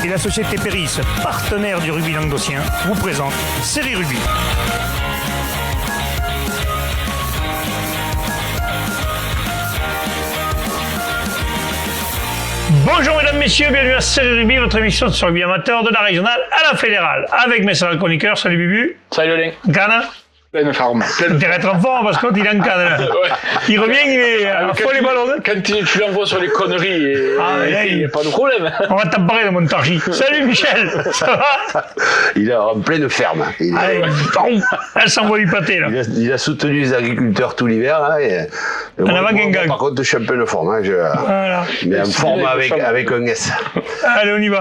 et la société Péris, partenaire du rugby languedocien, vous présente Série Rugby. Bonjour mesdames, messieurs, bienvenue à Série Rugby, votre émission sur le rugby amateur de la régionale à la fédérale. Avec mes sœurs chroniqueurs, salut Bibu. Salut Alain. Gana. Pleine forme. Intérêt d'être en forme parce qu'il est en canne là. Ouais. Il revient, il est à fond les ballons. Quand tu l'envoies sur les conneries, il n'y a pas de problème. On va t'en parler de montargie. Salut Michel, ça va? Il est en pleine ferme. Allez, elle s'envoie du pâté là. Il a soutenu les agriculteurs tout l'hiver. Hein, En avant Gengang. Par contre, je suis un peu de forme. Hein, Voilà. mais en forme avec un S. Allez, on y va.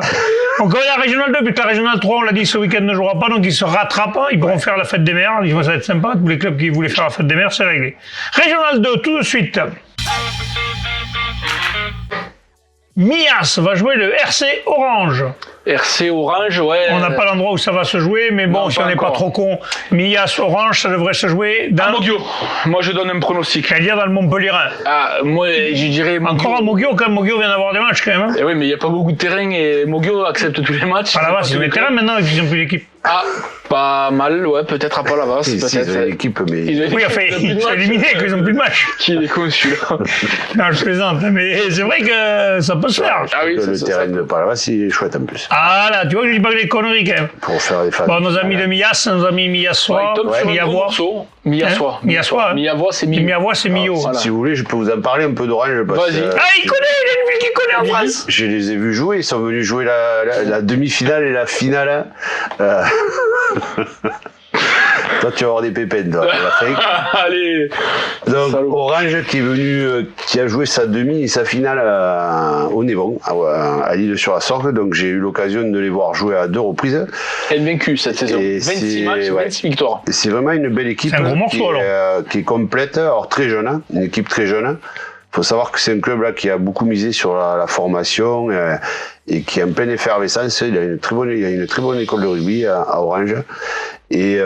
On connaît la Régionale 2, puis la Régionale 3, on l'a dit, ce week-end ne jouera pas, donc ils se rattrapent. Ils pourront faire la fête des mères. Ça va être sympa. Tous les clubs qui voulaient faire la fête des mères, c'est réglé. Régionale 2, tout de suite. Mias va jouer le RC Orange. RC Orange, ouais. On n'a pas l'endroit où ça va se jouer, mais bon, Non, si pas on n'est pas encore. trop con, Mias Orange, ça devrait se jouer dans. À Moguio. Moi, je donne un pronostic. C'est-à-dire dans le Montpellierin. Ah, moi, je dirais Moguio. Encore à Moguio, quand même, Moguio vient d'avoir des matchs quand même. Hein. Eh oui, mais il n'y a pas beaucoup de terrain et Moguio accepte tous les matchs. À la base, ils ont des terrains maintenant, ils n'ont plus d'équipe. Ah, pas mal, ouais, peut-être à Palavas, Si, peut-être. ils ont l'équipe, mais... Oui, enfin, ils sont éliminés, qu'ils n'ont plus de match. Qui est con celui-là. Non, je plaisante, mais c'est vrai que ça peut se faire. Ah oui, le terrain de Palavas, il est chouette en plus. Ah là, tu vois que je dis pas que des conneries quand même. Pour faire des fans. Bon, nos amis de Mias, nos amis Miassois, Il tombe sur un gros Miavois. morceau. Miassois. Hein Miassois, hein. Miavois, c'est Mio. Miavois, c'est Mio. Voilà. Si vous voulez, je peux vous en parler un peu d'Orange. parce Vas-y. que, Ah, il connaît, il y a une ville qu'il connaît en France. Je les ai vus jouer, ils sont venus jouer la demi-finale et la finale. Toi, tu vas avoir des pépins, toi, à la fin. Allez. Donc, Salaud. Orange qui est venu, qui a joué sa demi et sa finale au Névon, à l'Île-sur-la-Sorgue. Donc, j'ai eu l'occasion de les voir jouer à 2 reprises. Invaincu cette saison. Et 26 matchs, ouais. 26 victoires. Et c'est vraiment une belle équipe C'est un gros morceau, qui est complète, alors très jeune, hein, une équipe très jeune. Il faut savoir que c'est un club là qui a beaucoup misé sur la formation et qui est en pleine effervescence. Il y a une très bonne école de rugby à Orange. Et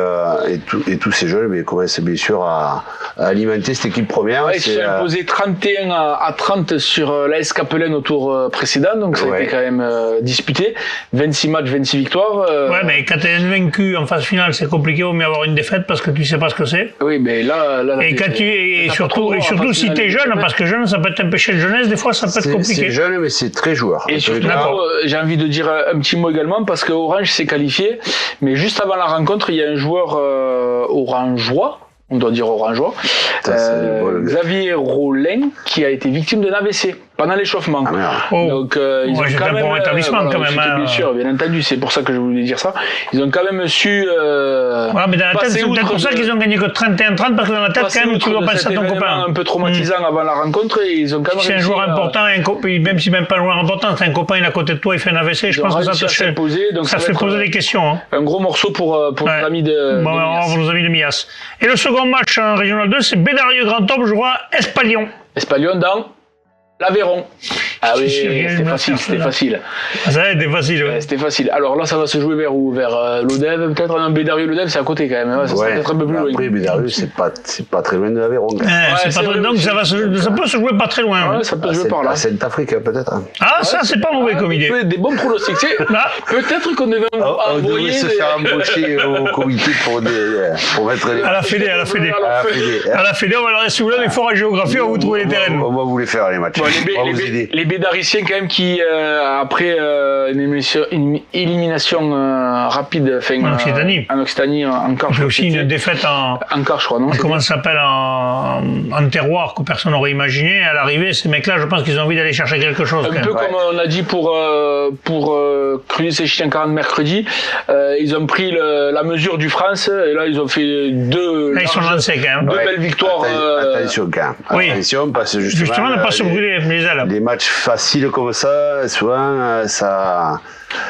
tous ces jeunes commencent bien sûr à alimenter cette équipe première. Ouais, ils se sont imposés 31 à 30 sur l'AS Capelaine au tour précédent, donc ça a été quand même disputé. 26 matchs, 26 victoires. Ouais, mais quand t'es invaincu en phase finale, c'est compliqué, au mieux avoir une défaite parce que tu sais pas ce que c'est. Oui, mais là Et quand et surtout si t'es jeune, parce que jeune, ça peut être un péché de jeunesse, des fois ça peut être compliqué. C'est jeune, mais c'est très joueur. Et surtout, D'accord. j'ai envie de dire un petit mot également, parce que Orange s'est qualifié, mais juste avant la rencontre, il y a un joueur orangeois, on doit dire orangeois, Xavier Rollin, qui a été victime d'un AVC pendant l'échauffement. Ah, merde. Oh. Donc ils ont j'étais quand un même bon rétablissement quand même. c'était Hein. bien sûr, bien entendu, c'est pour ça que je voulais dire ça. Ils ont quand même su Voilà, mais dans la tête, passer c'est peut-être outre pour ça de- qu'ils ont gagné que 31-30, parce que dans la tête, passer quand même, tu outre dois de penser cet à ton événement copain. un peu traumatisant avant la rencontre, et ils ont quand même Si c'est un réussi joueur à- important, même si même pas un joueur important, c'est un copain, il est à côté de toi, il fait un AVC, je Ils ont pense que ça réussi te à s'imposer, donc ça ça fait va être, poser des questions. Hein. un gros morceau pour Ouais. nos amis de Bon, Mias. pour nos amis de Mias. Et le second match en Régional 2, c'est Bédarieux Grand Top jouera Espalion. Espalion dans l'Aveyron. Ah oui, Je suis c'était facile, c'était facile. Ça a été facile. Ouais, c'était facile. Alors là, ça va se jouer vers où? Vers l'Odev, peut-être? Non, Bédarieux, l'Odev, c'est à côté quand même. Ouais, ça sera peut-être un peu plus loin. Après, Bédarieux, c'est pas très loin de l'Aveyron. C'est pas c'est très- vrai, donc c'est- ça peut se jouer pas très loin. Ouais, ça peut se jouer par là. À Saint-Afrique, peut-être. Ah, ça, c'est pas mauvais comme idée. Des bons pronostics. Tu sais, Là. peut-être qu'on devait On envoyer devrait se faire embaucher au comité pour mettre les... À la Fédé. À la Fédé. À la Fédé, on va leur dire, si vous voulez, des forts en géographie, on va vous trouver les terrains. On va vous les faire, les matchs. Bon, on va vous aider. les Bédariciens quand même qui après une élimination rapide En Occitanie. en quart, J'ai aussi une défaite en quart, je crois, non? comment ça s'appelle en terroir que personne n'aurait imaginé. À l'arrivée, ces mecs-là, je pense qu'ils ont envie d'aller chercher quelque chose. Un quand peu même. comme on a dit pour Crudis et Chien 40 mercredi, ils ont pris la mesure du France et là ils ont fait deux Là, ils sont lancés quand même. deux belles victoires. Attention, quand même. Oui. Attention, parce que Justement, ne pas se brûler les ailes. Les matchs faciles comme ça, souvent, ça...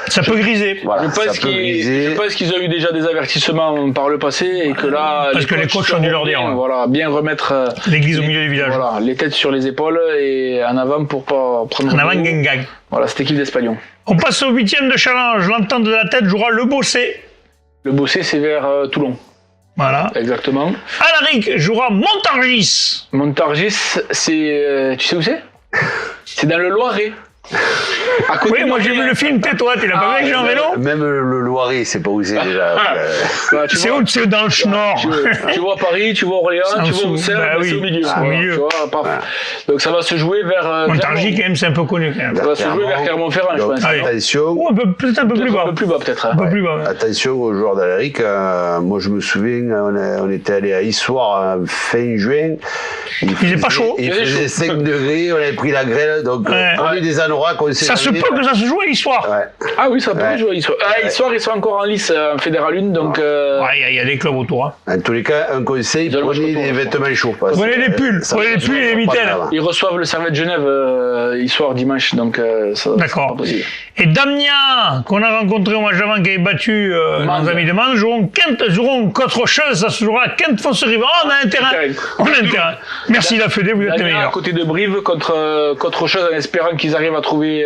Ça peut griser. Voilà, Je pense ça peut griser. qu'ils ont eu déjà des avertissements par le passé et que là Parce que les coachs ont dû leur dire, bien, ouais. voilà, bien remettre L'église au milieu du village. voilà, les têtes sur les épaules et en avant pour pas prendre En avant, de haut. Gengag. Voilà, cette équipe d'Espalion. On passe au 8e de challenge. L'entente de la tête jouera le Bossé. Le Bossé, c'est vers Toulon. Voilà. Exactement. Alaric jouera Montargis. Montargis, c'est tu sais où c'est? C'est dans le Loiret. À côté Oui, de moi j'ai vu Orléans. le film Tais-toi, tu l'as pas vu avec Jean Vélo? Même le Loiret, c'est pas où c'est déjà. Bah, tu C'est vois, où? C'est dans le Nord. tu vois Paris, tu vois Orléans, C'est en tu vois dessous. Auxerre, Bah bah, oui, c'est au milieu. c'est au Voilà, milieu. tu vois, donc ça va se jouer vers Montargis, quand même, c'est un peu connu quand même. Ça va se jouer vers Clermont-Ferrand, je pense. Allez. Attention, Ou peut-être un peu plus Peut-être un bas. peu plus bas, peut-être. Un peu plus bas. Ouais. attention aux joueurs d'Aléric. Moi, je me souviens, on était allé à Issoire fin juin. Il faisait pas chaud. Il Il faisait faisait chaud. 5 degrés, on avait pris la grêle, donc Ouais. on a eu des anoraks, on s'est Ça se jamais- peut que ça se joue à l'histoire. Ouais. Ah oui, ça peut Ouais. jouer. Histoire, ils sont encore en lice en Fédéral 1, donc. Ouais, il y a des clubs autour. Hein. En tous les cas, un conseil, Ils ont le prenez match des retour, vêtements chauds. parce Prenez que, des pulls, ça prenez va des se pulls et des faire pas mitaines. grave. Ils reçoivent le Servette Genève histoire dimanche, donc ça. D'accord. c'est pas possible. Et Damien, qu'on a rencontré au match d'avant, qui avait battu nos amis de Mans, joueront contre Rocheuse, ça se jouera à Quinte-Fonce-Rive. Oh, on a un terrain. On a un terrain. Merci la Fédé, vous êtes les Damien à meilleurs. côté de Brive contre Rocheuse en espérant qu'ils arrivent à trouver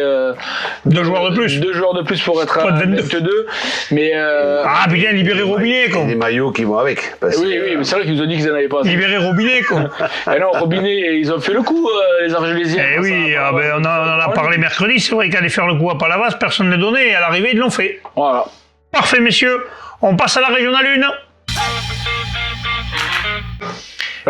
2 joueurs de plus. 2 joueurs de plus pour être Pas à de 22. 22. Mais Ah putain, libérez Robinet, quoi. Et des maillots qui vont avec. parce oui, que, oui, mais c'est vrai qu'ils nous ont dit qu'ils n'en avaient pas. Libérez Robinet, quoi. Et non, Robinet, ils ont fait le coup, les Argelésiens. Eh oui, Ça, on en a parlé mercredi, c'est vrai qu'aller faire le coup à Palavas, personne ne l'a donné, et à l'arrivée, ils l'ont fait. Voilà. Parfait, messieurs. On passe à la régionale 1.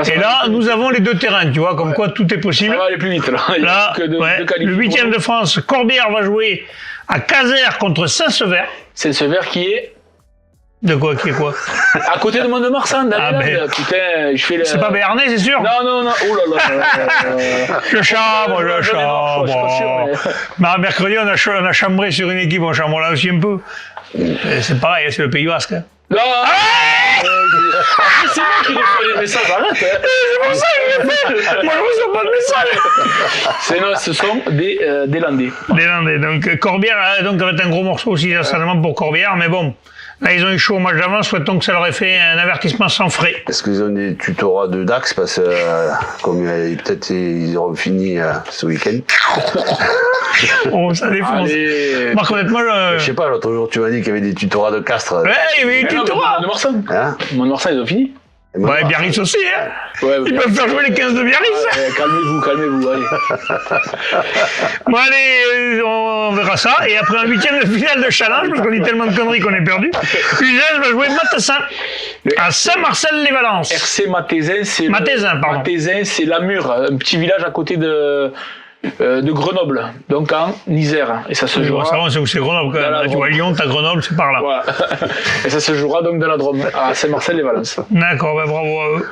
Ça Et va- là, nous avons les 2 terrains, tu vois, comme quoi tout est ça possible. va aller plus vite, là. Il y a Là, plus que ouais, deux qualifiés le 8e pour de France, Corbière va jouer à Caser contre Saint-Sever. C'est ce verre qui est De quoi, qui est quoi? à côté de Mont-de-Marsan, dans Ah, les Landes. ben. Putain, je fais le... C'est pas Béarnais, c'est sûr? Non, non, non. Oh là là. Je chambre, je Je suis pas sûr, chambre. Mais mercredi, on a chambré sur une équipe, on chambre là aussi un peu. Et c'est pareil, c'est le Pays Basque. Hein. Non. C'est moi qui reçois les messages, arrête. Hein. C'est pour ça que je l'ai fait. Moi, je reçois pas de message. Non, ce sont des Landais. Des Landais. Donc, Corbière, donc, ça va être un gros morceau aussi, certainement pour Corbière, mais bon. Là, ils ont eu chaud au match d'avant, souhaitons que ça leur ait fait un avertissement sans frais. Est-ce qu'ils ont des tutorats de Dax? Parce que, comme peut-être ils auront fini ce week-end. Oh, ça défonce. Allez. Marc, honnêtement, Je sais pas, l'autre jour, tu m'as dit qu'il y avait des tutorats de Castres. ouais, il y avait eu Mais non, tutorat. Mont-de-Marsan. Hein? Mont-de-Marsan, ils ont fini. Et moi, Ouais, Biarritz aussi, hein. Ouais, Ils peuvent faire jouer les 15 de Biarritz. Calmez-vous, allez. Bon, allez, on verra ça. Et après un 8e de finale de challenge, parce qu'on dit tellement de conneries qu'on est perdu, Uzès va jouer Mathessin à Saint-Marcel-les-Valences. RC Mathezin, c'est Mathezin, pardon. Mathezin, c'est Lamur, un petit village à côté de Grenoble, donc en Isère. Et ça se Ça jouera. va, on sait où c'est Grenoble quand Dans même. la Là, tu vois, Drôme. Lyon, t'as Grenoble, c'est par là. Voilà. Et ça se jouera donc dans la Drôme, à Saint-Marcel-les-Valences. D'accord, ben bravo à eux.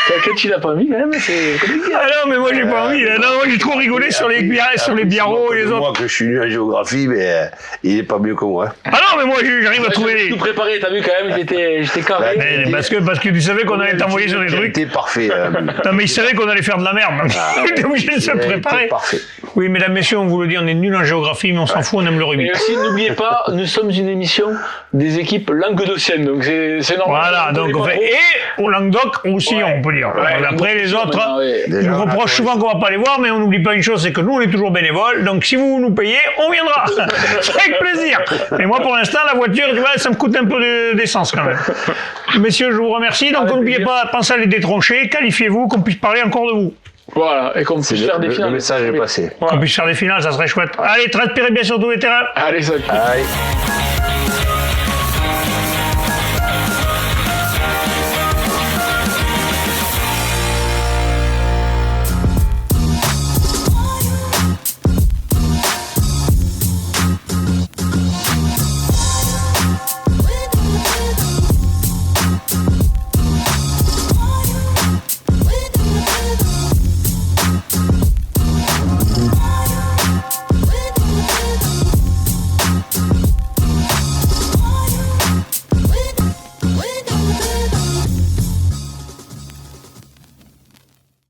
Quelqu'un qui n'a pas mis, quand même, c'est compliqué. Ah non, mais moi j'ai pas envie. Là. Non, moi j'ai trop rigolé sur les biarros et les Moi autres. que je suis nul en géographie, mais il est pas mieux que moi. Ah non, mais moi j'arrive à trouver les. Tout préparé, t'as vu quand même, j'étais carré. Mais parce que tu savais qu'on allait t'envoyer sur des trucs. C'était parfait. Non, mais il savait qu'on allait faire de la merde. Il était obligé de se préparer. Parfait. Oui, mesdames, messieurs, on vous le dit, on est nuls en géographie, mais on s'en fout, on aime le rugby. Et aussi, n'oubliez pas, nous sommes une émission des équipes languedociennes, donc c'est normal. Voilà, donc on fait. Et au Languedoc aussi, Ouais. on peut dire. Ouais, Après, les autres, maintenant, ouais. ils Déjà, nous on a reprochent souvent qu'on va pas les voir, mais on n'oublie pas une chose, c'est que nous, on est toujours bénévoles. Donc, si vous nous payez, on viendra. Avec plaisir. Mais moi, pour l'instant, la voiture, tu vois, ça me coûte un peu d'essence quand même. Messieurs, je vous remercie. Donc, Avec n'oubliez plaisir. pas, pensez à les détroncher, qualifiez-vous, qu'on puisse parler encore de vous. Voilà, et qu'on puisse faire des Le finales. message est passé. Qu'on puisse faire des finales, ça serait chouette. Allez, transpirez bien sur tous les terrains. Allez, ça. Allez.